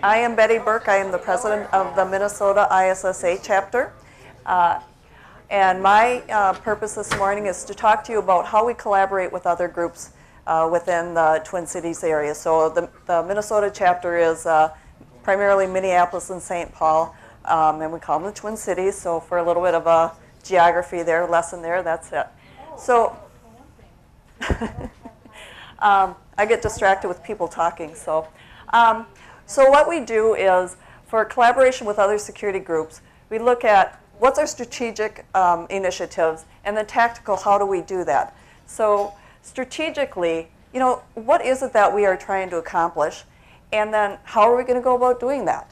I am Betty Burke. I am the president of the Minnesota ISSA chapter. And my purpose this morning is to talk to you about how we collaborate with other groups within the Twin Cities area. So the Minnesota chapter is primarily Minneapolis and St. Paul, and we call them the Twin Cities. So for a little bit of a geography there, lesson there, that's it. So I get distracted with people talking. So what we do is, for collaboration with other security groups, we look at what's our strategic initiatives, and then tactical, how do we do that? So strategically, you know, what is it that we are trying to accomplish? And then how are we going to go about doing that?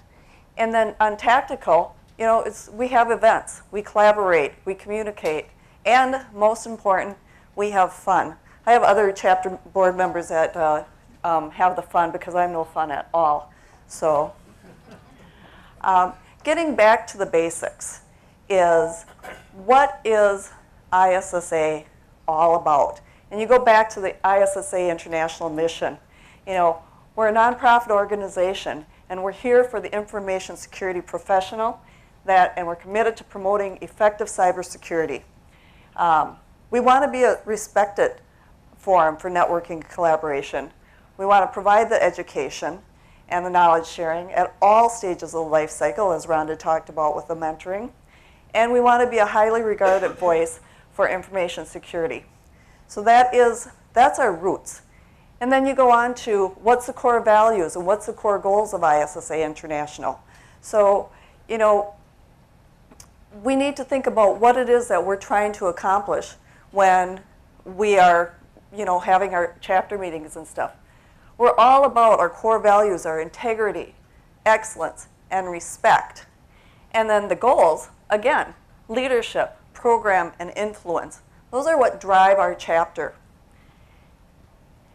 And then on tactical, you know, we have events, we collaborate, we communicate, and most important, we have fun. I have other chapter board members that have the fun because I have no fun at all. So getting back to the basics is, what is ISSA all about? And you go back to the ISSA International Mission. You know, we're a nonprofit organization, and we're here for the information security professional, and we're committed to promoting effective cybersecurity. We want to be a respected forum for networking and collaboration. We want to provide the education and the knowledge sharing at all stages of the life cycle, as Rhonda talked about with the mentoring. And we want to be a highly regarded voice for information security. So that's our roots. And then you go on to what's the core values and what's the core goals of ISSA International. So, you know, we need to think about what it is that we're trying to accomplish when we are, you know, having our chapter meetings and stuff. We're all about, our core values are integrity, excellence, and respect. And then the goals, again, leadership, program, and influence. Those are what drive our chapter.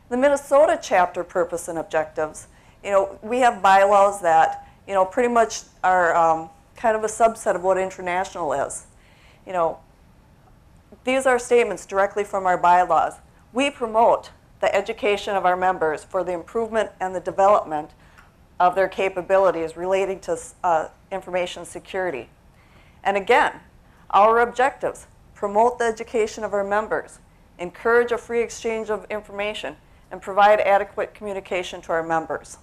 The Minnesota chapter purpose and objectives, you know, we have bylaws that, you know, pretty much are kind of a subset of what international is. You know, these are statements directly from our bylaws. We promote the education of our members for the improvement and the development of their capabilities relating to information security. And again, our objectives: promote the education of our members, encourage a free exchange of information, and provide adequate communication to our members.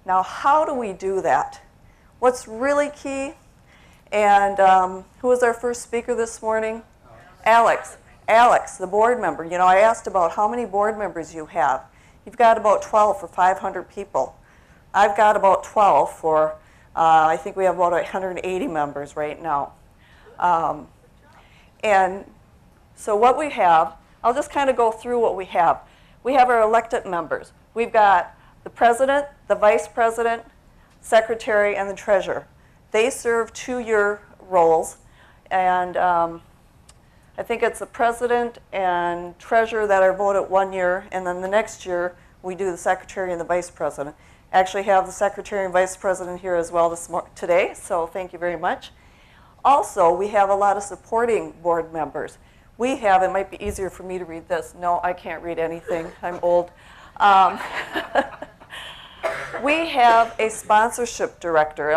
Now, how do we do that? What's really key, and who was our first speaker this morning? Alex. Alex, the board member. You know, I asked about how many board members you have. You've got about 12 for 500 people. I've got about 12 for, I think we have about 180 members right now. And so what we have, I'll just kind of go through what we have. We have our elected members. We've got the president, the vice president, secretary, and the treasurer. They serve 2-year roles, and I think it's the president and treasurer that are voted 1 year, and then the next year we do the secretary and the vice president. Actually have the secretary and vice president here as well today, so thank you very much. Also, we have a lot of supporting board members. We have, it might be easier for me to read this. No, I can't read anything. I'm old. We have a sponsorship director,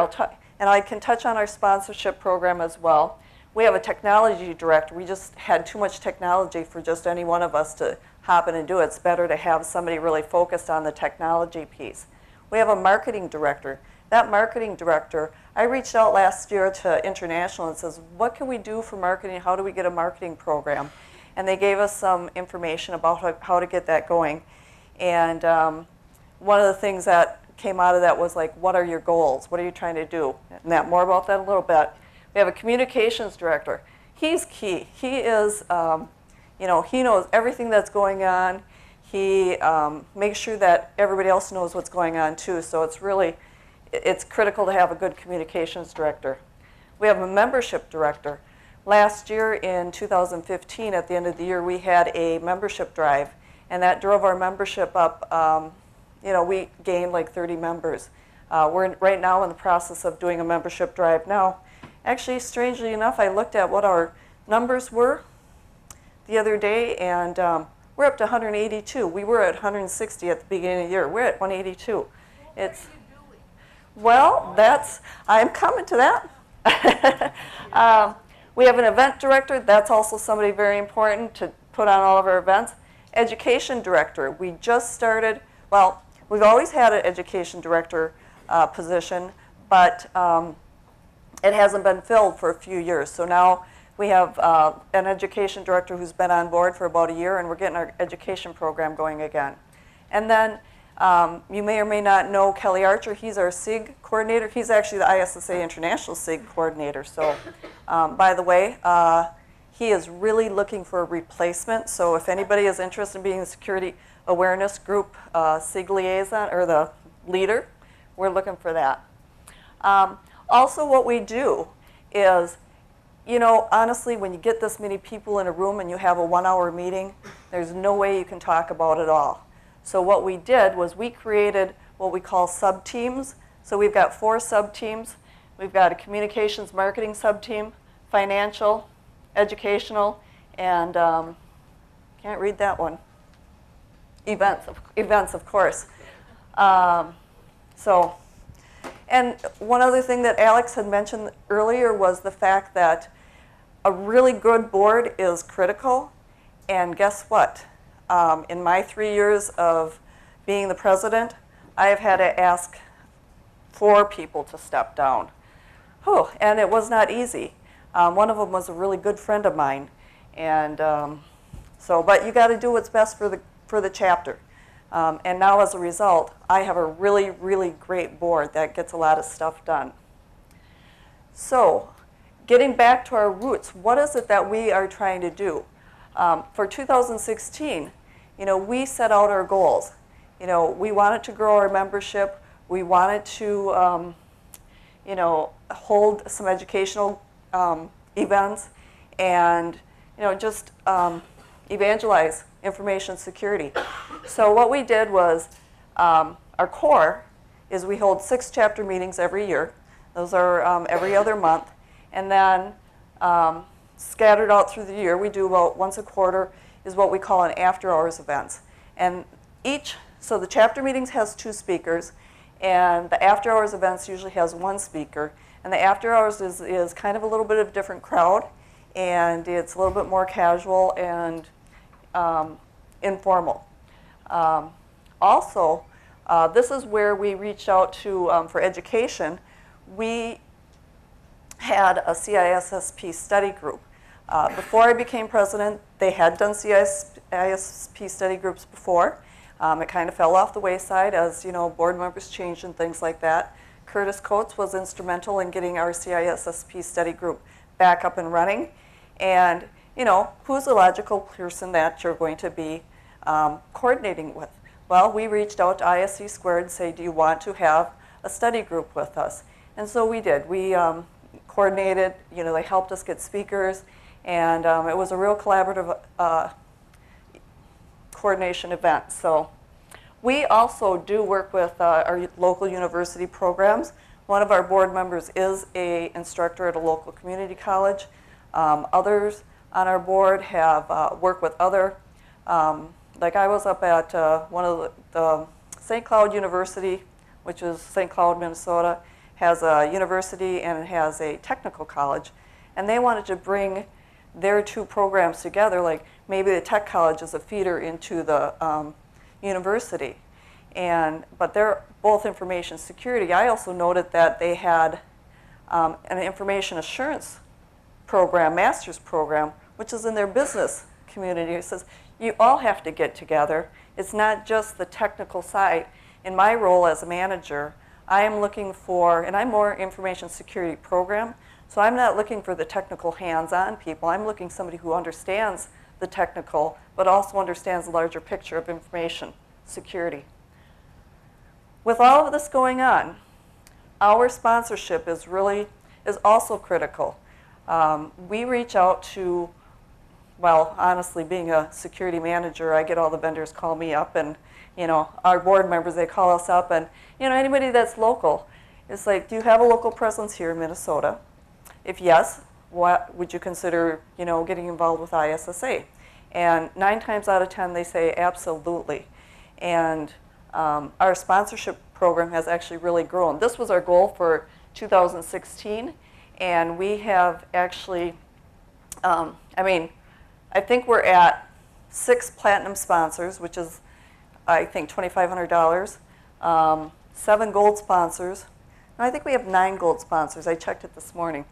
and I can touch on our sponsorship program as well. We have a technology director. We just had too much technology for just any one of us to hop in and do it. It's better to have somebody really focused on the technology piece. We have a marketing director. That marketing director, I reached out last year to International and says, what can we do for marketing? How do we get a marketing program? And they gave us some information about how to get that going. And one of the things that came out of that was like, what are your goals? What are you trying to do? And more about that a little bit. We have a communications director. He's key. He is, you know, he knows everything that's going on. He makes sure that everybody else knows what's going on too. So it's critical to have a good communications director. We have a membership director. Last year in 2015, at the end of the year, we had a membership drive, and that drove our membership up. You know, we gained like 30 members. We're right now in the process of doing a membership drive now. Actually, strangely enough, I looked at what our numbers were the other day, and we're up to 182. We were at 160 at the beginning of the year. We're at 182. It's, well, I'm coming to that. We have an event director. That's also somebody very important to put on all of our events. Education director. We just started, well, we've always had an education director position, but it hasn't been filled for a few years. So now we have an education director who's been on board for about a year, and we're getting our education program going again. And then you may or may not know Kelly Archer. He's our SIG coordinator. He's actually the ISSA International SIG coordinator. So by the way, he is really looking for a replacement. So if anybody is interested in being the Security Awareness Group SIG liaison, or the leader, we're looking for that. Also, what we do is, you know, honestly, when you get this many people in a room and you have a 1-hour meeting, there's no way you can talk about it all. So what we did was we created what we call sub-teams. So we've got 4 sub-teams. We've got a communications marketing sub-team, financial, educational, and can't read that one. Events, of course. And one other thing that Alex had mentioned earlier was the fact that a really good board is critical. And guess what? In my 3 years of being the president, I have had to ask 4 people to step down. Whew, and it was not easy. One of them was a really good friend of mine. And but you got to do what's best for the chapter. And now as a result, I have a really, really great board that gets a lot of stuff done. So getting back to our roots, what is it that we are trying to do? For 2016, you know, we set out our goals. You know, we wanted to grow our membership. We wanted to, you know, hold some educational events and, you know, just evangelize information security. So what we did was, our core is we hold 6 chapter meetings every year. Those are every other month. And then scattered out through the year, we do about once a quarter is what we call an after-hours events. And so the chapter meetings has 2 speakers, and the after-hours events usually has 1 speaker. And the after-hours is kind of a little bit of a different crowd, and it's a little bit more casual and informal. Also, this is where we reached out to, for education, we had a CISSP study group. Before I became president, they had done CISSP study groups before. It kind of fell off the wayside as, you know, board members changed and things like that. Curtis Coates was instrumental in getting our CISSP study group back up and running. And, you know, who's the logical person that you're going to be coordinating with? Well, we reached out to ISC Squared and say, do you want to have a study group with us? And so we did. We coordinated, you know, they helped us get speakers, and it was a real collaborative coordination event. So we also do work with our local university programs. One of our board members is an instructor at a local community college. Others on our board have worked with other, like I was up at one of the St. Cloud University, which is St. Cloud, Minnesota, has a university and it has a technical college. And they wanted to bring their 2 programs together, like maybe the tech college is a feeder into the university. But they're both information security. I also noted that they had an information assurance program, master's program, which is in their business community. It says, you all have to get together. It's not just the technical side. In my role as a manager, I am looking for, and I'm more information security program, so I'm not looking for the technical hands-on people. I'm looking for somebody who understands the technical, but also understands the larger picture of information security. With all of this going on, our sponsorship is also critical. We reach out to, well, honestly, being a security manager, I get all the vendors call me up, and, you know, our board members, they call us up, and, you know, anybody that's local, it's like, do you have a local presence here in Minnesota? If yes, what would you consider, you know, getting involved with ISSA? And 9 times out of 10, they say absolutely. And our sponsorship program has actually really grown. This was our goal for 2016, and we have actually, I think we're at 6 platinum sponsors, which is, I think, $2,500, 7 gold sponsors. And I think we have 9 gold sponsors. I checked it this morning.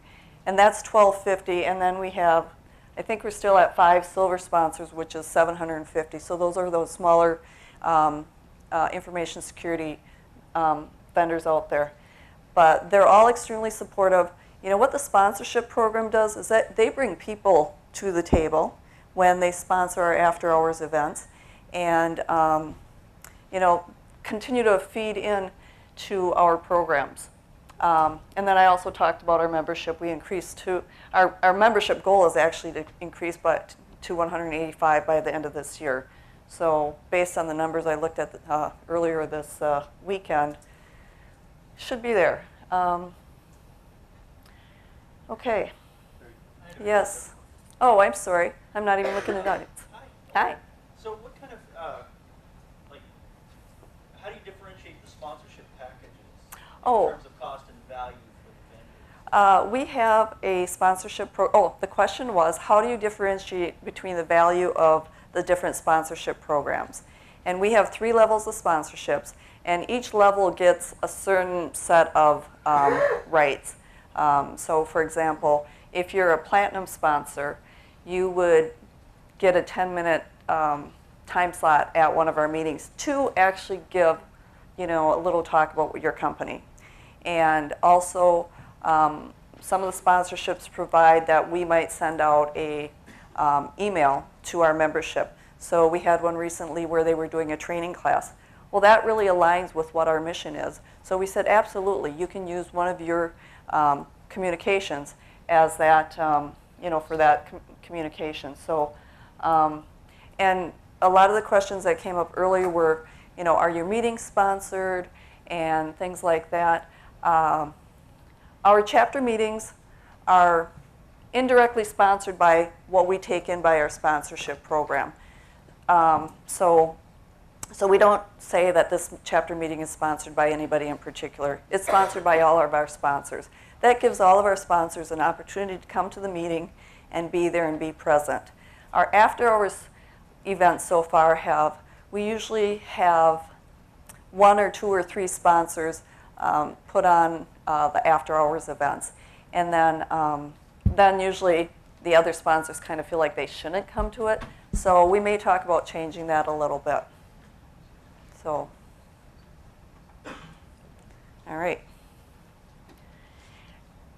And that's $1,250. And then we have, I think we're still at 5 silver sponsors, which is $750. So those are those smaller information security vendors out there. But they're all extremely supportive. You know, what the sponsorship program does is that they bring people to the table when they sponsor our after-hours events, and you know, continue to feed in to our programs. And then I also talked about our membership. We increased to, our membership goal is actually to increase to 185 by the end of this year. So based on the numbers I looked at earlier this weekend, should be there. Okay. Yes. Oh, I'm sorry. I'm not even looking at it. Hi. So what kind of, how do you differentiate the sponsorship packages in terms of cost and value for the vendors? We have a sponsorship the question was, how do you differentiate between the value of the different sponsorship programs? And we have 3 levels of sponsorships, and each level gets a certain set of rights. So for example, if you're a platinum sponsor, you would get a 10-minute time slot at one of our meetings to actually give, you know, a little talk about your company. And also, some of the sponsorships provide that we might send out a email to our membership. So we had one recently where they were doing a training class. Well, that really aligns with what our mission is. So we said, absolutely, you can use one of your communications as that, you know, for that communication. So, and a lot of the questions that came up earlier were, you know, are your meetings sponsored and things like that. Our chapter meetings are indirectly sponsored by what we take in by our sponsorship program. So we don't say that this chapter meeting is sponsored by anybody in particular. It's sponsored by all of our sponsors. That gives all of our sponsors an opportunity to come to the meeting and be there and be present. Our after-hours events so far we usually have 1 or 2 or 3 sponsors put on the after-hours events. And then usually the other sponsors kind of feel like they shouldn't come to it. So we may talk about changing that a little bit. So, all right.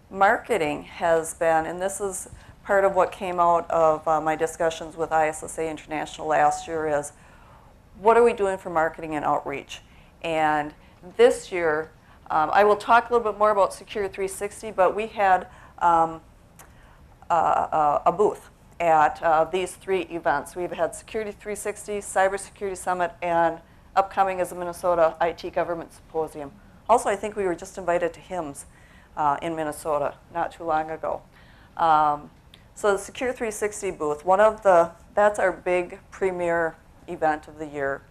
Marketing has been, and this is part of what came out of my discussions with ISSA International last year, is what are we doing for marketing and outreach? And this year, I will talk a little bit more about Secure 360, but we had a booth at these 3 events. We've had Security 360, Cybersecurity Summit, and upcoming is the Minnesota IT Government Symposium. Also, I think we were just invited to HIMSS in Minnesota not too long ago. So the Secure 360 booth, that's our big premier event of the year,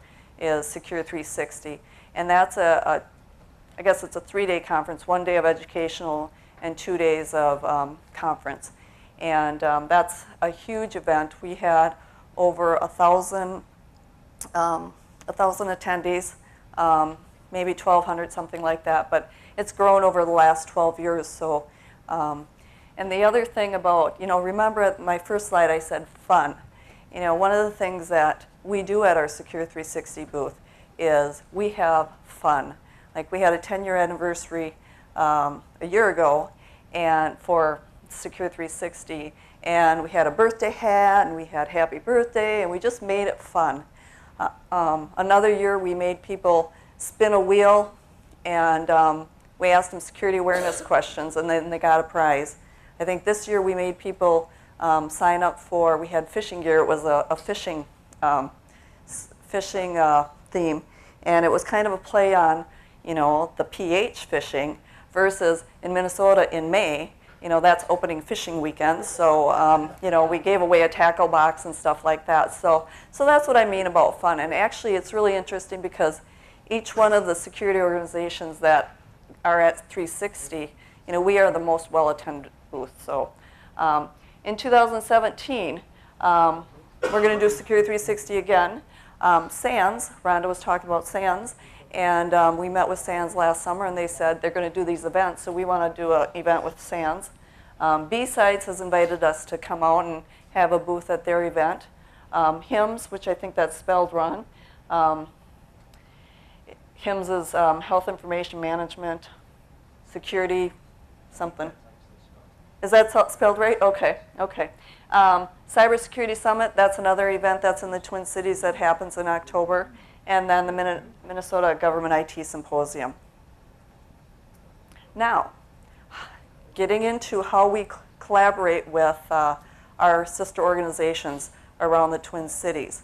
is Secure 360. And that's I guess it's a 3-day conference, 1 day of educational and 2 days of conference. And that's a huge event. We had over 1,000 attendees, maybe 1,200, something like that. But it's grown over the last 12 years. So, and the other thing about, you know, remember at my first slide I said fun. You know, one of the things that we do at our Secure 360 booth is we have fun. Like we had a 10-year anniversary a year ago, and for Secure 360, and we had a birthday hat, and we had happy birthday, and we just made it fun. Another year we made people spin a wheel, and we asked them security awareness questions, and then they got a prize. I think this year we made people sign up for, we had fishing gear. It was a fishing theme, and it was kind of a play on, you know, the PH fishing versus in Minnesota in May, you know, that's opening fishing weekend. So, you know, we gave away a tackle box and stuff like that. So that's what I mean about fun. And actually, it's really interesting because each one of the security organizations that are at 360, we are the most well-attended booth. So in 2017, we're going to do Security 360 again. SANS, Rhonda was talking about SANS, and we met with SANS last summer, and they said they're going to do these events, so we want to do an event with SANS. B-Sides has invited us to come out and have a booth at their event. HIMSS, which I think that's spelled wrong. HIMSS is Health Information Management, Security, something. Is that spelled right? Okay, okay. Cybersecurity Summit, that's another event that's in the Twin Cities that happens in October. And then the Minnesota Government IT Symposium. Now, getting into how we collaborate with our sister organizations around the Twin Cities.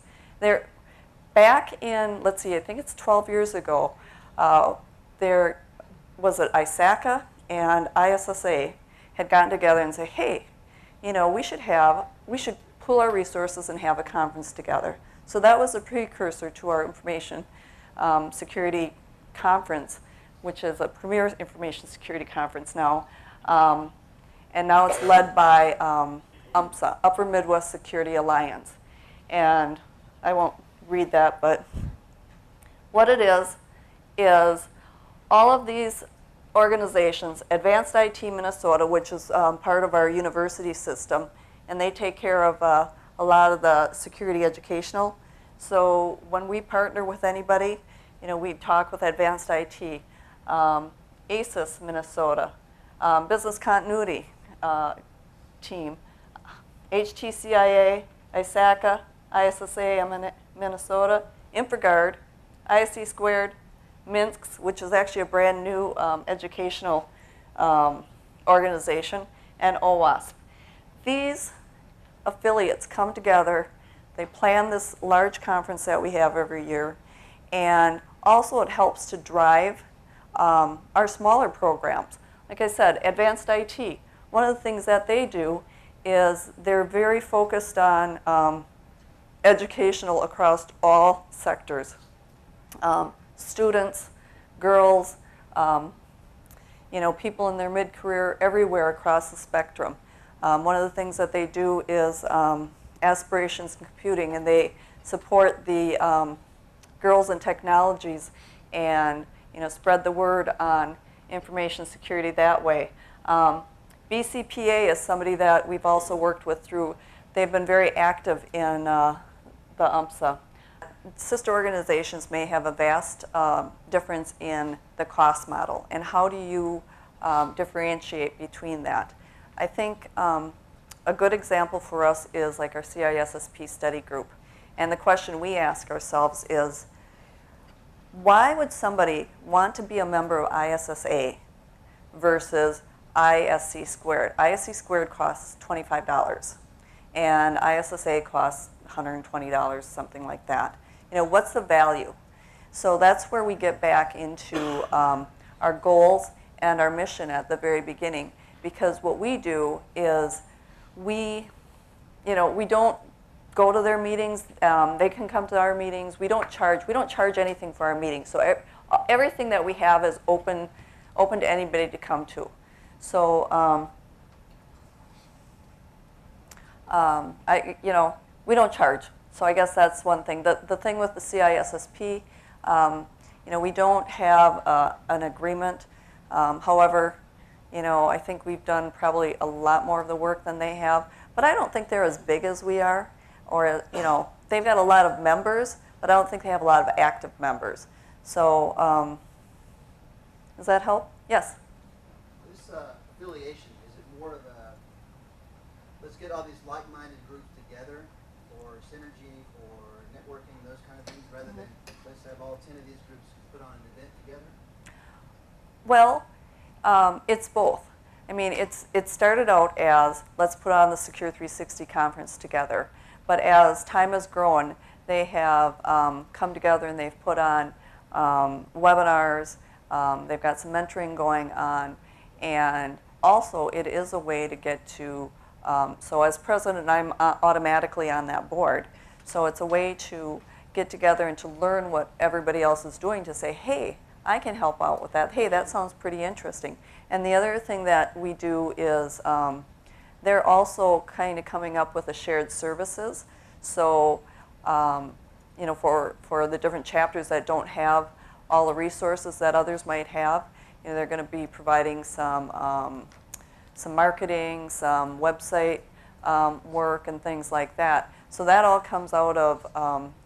Back in, let's see, I think it's 12 years ago, there was it ISSA and ISSA had gotten together and said, hey, we should pool our resources and have a conference together. So that was a precursor to our information security conference, which is a premier information security conference now. And now it's led by UMSA, Upper Midwest Security Alliance. And I won't read that, but what it is all of these organizations, Advanced IT Minnesota, which is part of our university system, and they take care of a lot of the security educational. So when we partner with anybody, we talk with Advanced IT, ISSA Minnesota, Business Continuity Team, HTCIA, ISACA, ISSA Minnesota, InfraGard, ISC Squared, MINSC, which is actually a brand new educational organization, and OWASP. These affiliates come together, they plan this large conference that we have every year, and also it helps to drive our smaller programs. Like I said, Advanced IT, one of the things that they do is they're very focused on educational across all sectors. Students, girls, people in their mid-career, everywhere across the spectrum. One of the things that they do is aspirations in computing, and they support the girls in technologies and spread the word on information security that way. BCPA is somebody that we've also worked with through, they've been very active in the UMSA. Sister organizations may have a vast difference in the cost model, and how do you differentiate between that? I think a good example for us is like our CISSP study group. And the question we ask ourselves is, why would somebody want to be a member of ISSA versus ISC Squared? ISC Squared costs $25, and ISSA costs $120, something like that. What's the value? So that's where we get back into our goals and our mission at the very beginning. Because what we do is we don't go to their meetings. They can come to our meetings. We don't charge anything for our meetings. So everything that we have is open to anybody to come to. So we don't charge. So I guess that's one thing. The thing with the CISSP, we don't have an agreement. However, I think we've done probably a lot more of the work than they have. But I don't think they're as big as we are. Or, they've got a lot of members, but I don't think they have a lot of active members. So, does that help? Yes? This affiliation, is it more of a, let's get all these like-minded groups together for synergy, for networking, those kind of things, rather than let's have all 10 of these groups put on an event together? Well, it's both. I mean, it started out as, let's put on the Secure 360 conference together. But as time has grown, they have come together and they've put on webinars. They've got some mentoring going on. And also, it is a way to get to, so as president, I'm automatically on that board. So it's a way to get together and to learn what everybody else is doing, to say, hey, I can help out with that. Hey, that sounds pretty interesting. And the other thing that we do is they're also kind of coming up with a shared services. So, you know, for the different chapters that don't have all the resources that others might have, you know, they're going to be providing some marketing, some website work, and things like that. So that all comes out of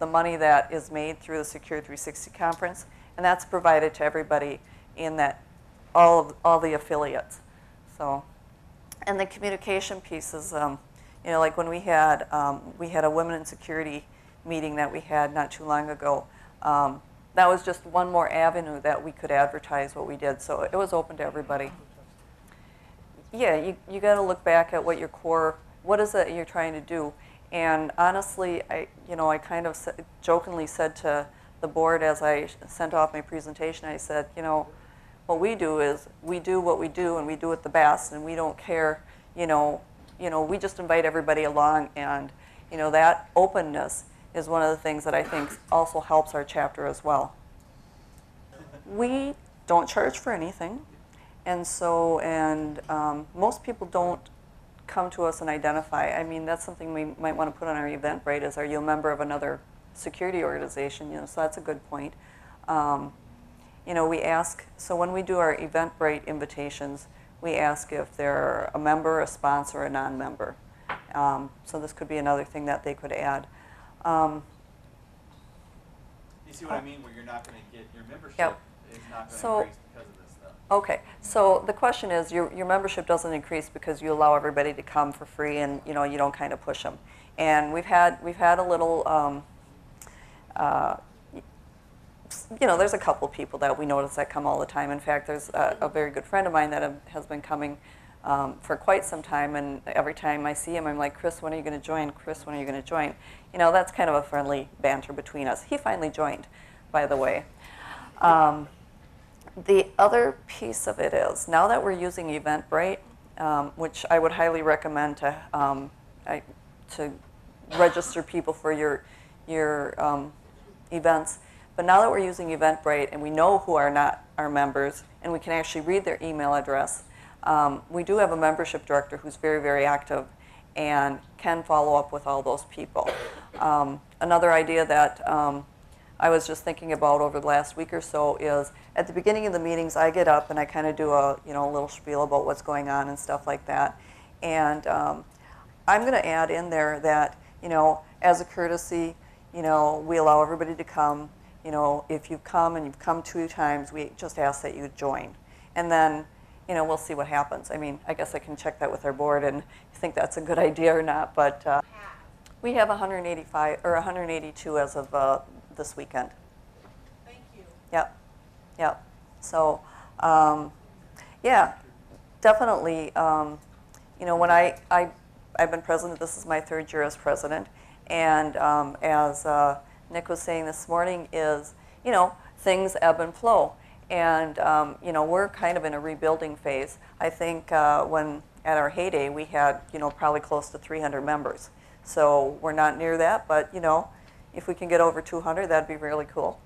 the money that is made through the Secure 360 conference, and that's provided to everybody in that, all the affiliates. So, and the communication piece is, you know, like when we had a women in security meeting that we had not too long ago. That was just one more avenue that we could advertise what we did. So it was open to everybody. Yeah, you got to look back at what your core, what is it you're trying to do. And honestly, I kind of jokingly said to the board as I sent off my presentation, I said, you know, what we do is we do what we do, and we do it the best, and we don't care, you know, we just invite everybody along, and you know, that openness is one of the things that I think also helps our chapter as well. We don't charge for anything, and so, most people don't come to us and identify. I mean, that's something we might want to put on our Eventbrite is, are you a member of another security organization? You know, so that's a good point. You know, we ask, so when we do our Eventbrite invitations, we ask if they're a member, a sponsor, or a non-member. So this could be another thing that they could add. You see what I mean? Where you're not going to get your membership is not going to increase because of this stuff. Okay, so the question is, your membership doesn't increase because you allow everybody to come for free, and you know, you don't kind of push them. And we've had a little. You know, there's a couple people that we notice that come all the time. In fact, there's a very good friend of mine that has been coming for quite some time, and every time I see him, I'm like, Chris, when are you going to join? Chris, when are you going to join? You know, that's kind of a friendly banter between us. He finally joined, by the way. The other piece of it is, now that we're using Eventbrite, which I would highly recommend to register people for your events, but now that we're using Eventbrite and we know who are not our members, and we can actually read their email address, we do have a membership director who's very, very active and can follow up with all those people. Another idea that I was just thinking about over the last week or so is, at the beginning of the meetings, I get up and I kind of do a little spiel about what's going on and stuff like that. And I'm going to add in there that, you know, as a courtesy, you know, we allow everybody to come. You know, if you've come and you've come 2 times, we just ask that you join. And then, you know, we'll see what happens. I mean, I guess I can check that with our board and think that's a good idea or not. But we have 185 or 182 as of this weekend. Thank you. Yep. Yep. So, yeah, definitely. You know, when I've been president, this is my 3rd year as president, and as Nick was saying this morning, is, you know, things ebb and flow. And, you know, we're kind of in a rebuilding phase. I think when at our heyday, we had, you know, probably close to 300 members. So we're not near that, but, you know, if we can get over 200, that'd be really cool.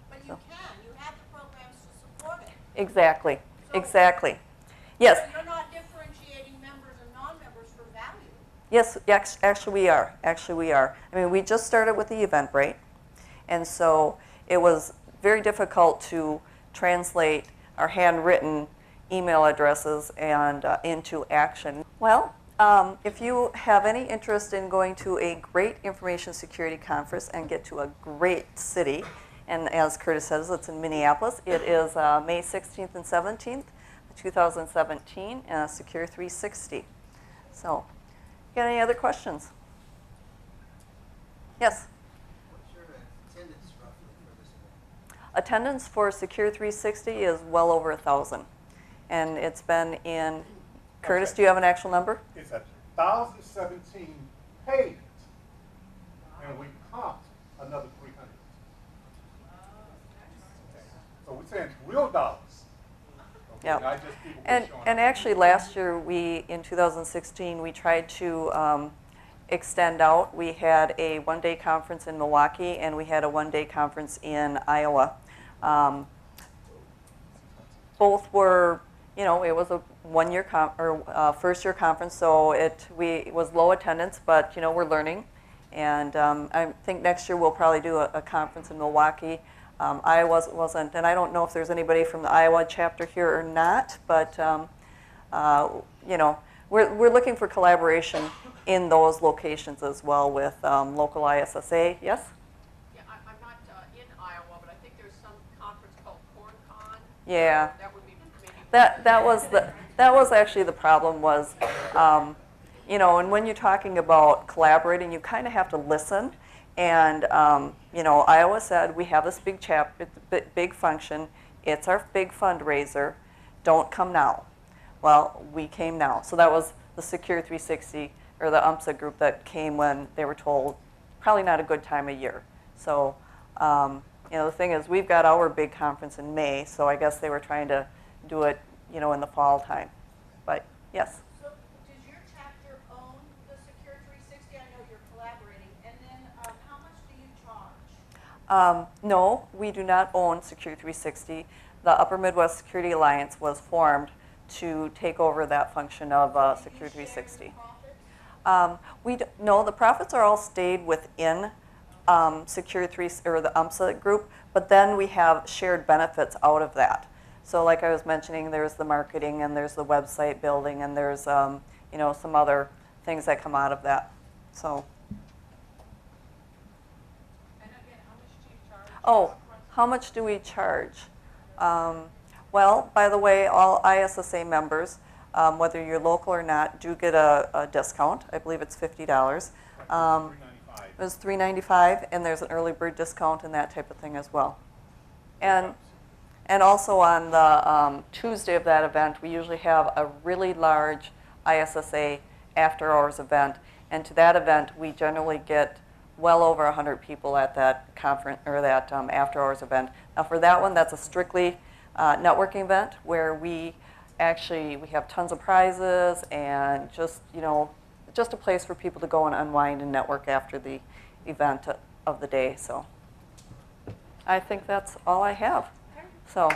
But you can. You have the programs to support it. Exactly. So exactly. Yes. you're not differentiating members and non-members for value. Yes, actually we are. Actually we are. I mean, we just started with the Eventbrite, and so it was very difficult to translate our handwritten email addresses and into action. Well, if you have any interest in going to a great information security conference and get to a great city, and as Curtis says, it's in Minneapolis. It is May 16th and 17th, 2017, Secure 360. So, got any other questions? Yes? What's your attendance roughly for this event? Attendance for Secure 360 is well over 1,000. And it's been in, Curtis, do you have an actual number? It's 1,017 paid, and we comped another 300. So we're saying real dollars. Okay, Yeah. not just people And showing up. actually last year, in 2016, we tried to extend out. We had a one-day conference in Milwaukee, and we had a one-day conference in Iowa. Both were, you know, it was a one-year first-year conference, so it was low attendance, but you know, we're learning. And I think next year we'll probably do a conference in Milwaukee. Iowa wasn't, and I don't know if there's anybody from the Iowa chapter here or not, but you know, we're looking for collaboration in those locations as well with local ISSA. Yes? Yeah, I'm not in Iowa, but I think there's some conference called CornCon. Yeah. That would be maybe. That was actually the problem was, you know, and when you're talking about collaborating, you kind of have to listen. And you know, Iowa said we have this big big function. It's our big fundraiser. Don't come now. Well, we came now. So that was the Secure 360 or the UMSA group that came when they were told probably not a good time of year. So you know, the thing is, we've got our big conference in May. So I guess they were trying to do it, you know, in the fall time. But yes. So does your chapter own the Secure 360? I know you're collaborating. And then how much do you charge? No, we do not own Secure 360. The Upper Midwest Security Alliance was formed to take over that function of Secure 360. No, the profits are all stayed within Secure 3 or the UMSA group, but then we have shared benefits out of that. So, like I was mentioning, there's the marketing and there's the website building and there's you know, some other things that come out of that. So. And again, how much do you charge? Oh, how much do we charge? Well, by the way, all ISSA members, whether you're local or not, do get a discount. I believe it's $50. It was $3.95, and there's an early bird discount and that type of thing as well. And also on the Tuesday of that event, we usually have a really large ISSA after-hours event. And to that event, we generally get well over 100 people at that conference or that after-hours event. Now, for that one, that's a strictly networking event where we have tons of prizes and just, you know, just a place for people to go and unwind and network after the event of the day. So I think that's all I have. So.